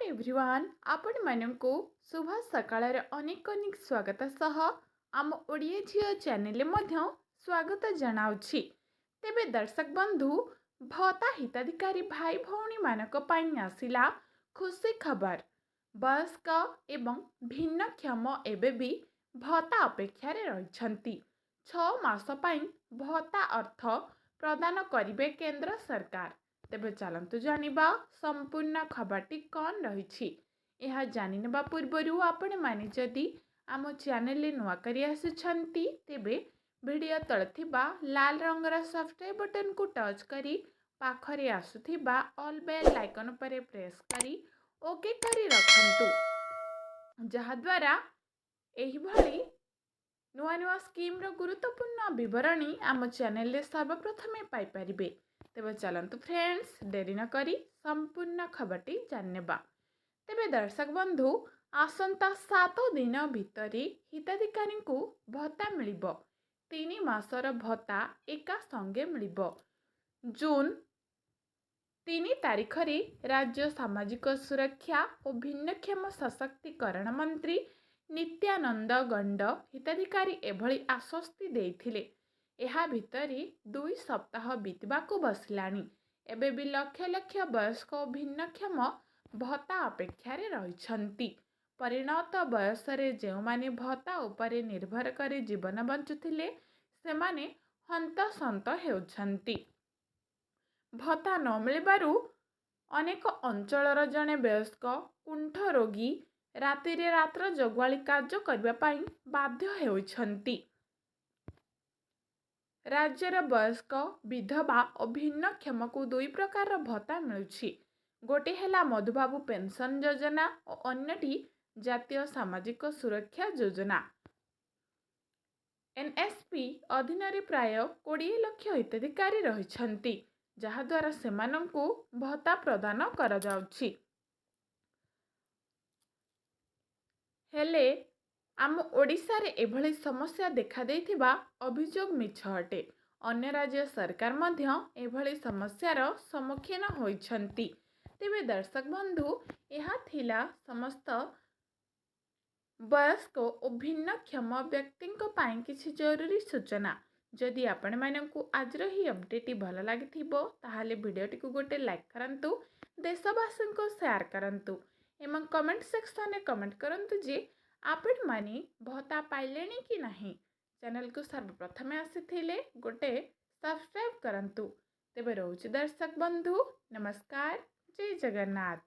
Everyone आपण मानकु शुभ सकाळर अनेक अनेक स्वागत सह आम ओडिया झियो चैनल मध्य स्वागत जनाउछि। तेबे दर्शक बंधु भत्ता हिताधिकारी भाई भौणी मानक पई आसिला खुशी खबर। वयस्क एवं भिन्नक्षम एबे भी भत्ता अपेक्षा रहिछंती। 6 मास पई भत्ता अर्थ प्रदान करिवे केंद्र सरकार। तेबे चलंतु जानिबा संपूर्ण खबरटी कौन रही। यह जानिनेबा पूर्वरु आपण माने जदि आम चैनल नुआ करी आसुछंती तेबे वीडियो तळे थिबा लाल रंगर सब्सक्राइब बटन को टच करी पाखरे आसुथिबा ऑल बेल आइकन पर प्रेस करी ओके करी रखंतु, जहा द्वारा एही भली नुआ नुआ स्कीम रो गुरुत्वपूर्ण विवरणी आम चैनल रे सर्वप्रथमे पाई परिबे। तेबे चलंतु फ्रेंड्स देरी न करी संपूर्ण खबरटी जाननेबा। तेबे दर्शक बंधु आसंता 7 दिन भितरी हिताधिकारी को भत्ता मिलिबो। 3 मासर भत्ता एका संगे मिलिबो। जून 3 तारिख रे राज्य सामाजिक सुरक्षा और भिन्नक्षम सशक्तिकरण मंत्री नित्यानंद गंड हिताधिकारी एभली आश्वस्ति देइथिले। एहा भितरी 2 सप्ताह बीतबाकू बसलानी। एबे भी लक्ष लक्ष वयस्क और भिन्नक्षम भत्ता अपेक्षा रहिछंती। परिणत बयस रे जेउ माने भत्ता उपरे निर्भर करे जीवन बंचुथिले सेमाने हंतसंत हेउछंती। भत्ता न मिलिबारु अनेक अंचलर जने वयस्क कुंठ रोगी राति रे रात्र जगवाली कार्य करबा पई बाध्य हेउछंती। राज्यर वयस्क विधवा और भिन्नक्षम को 2 प्रकार भत्ता मिलुछि। गोटे हेला मधुबाबू पेंशन योजना और अन्यटी जातीय सामाजिक सुरक्षा योजना। एनएसपी अधीन रे प्राय 20 लाख हिताधिकारी रहिछंती, जहा द्वारा सेमानंकु भत्ता प्रदान करा जाउछि। हेले आम ओडिशा रे एभली समस्या देखा देथिबा अभियोग मिछ हटे। अन्य राज्य सरकार मध्य एभली समस्यार सम्मुखीन होइछंती। तेबे दर्शक बंधु यह थिला समस्त वयस्क और भिन्नक्षम व्यक्ति पाई किछि जरूरी सूचना। जदि आपण मानकु आज ही अपडेट भल लागिथिबो ताहाले वीडियोटी को गोटे लाइक करंतु, देशवासी को शेयर करंतु एवं कमेंट सेक्शन में कमेंट करंतु जे आपण माने भत्ता पाइलेनी कि नहीं। चैनल को सर्वप्रथमे आसीथिले गोटे सब्सक्राइब करंतु। तेबे रहउछि दर्शक बंधु, नमस्कार, जय जगन्नाथ।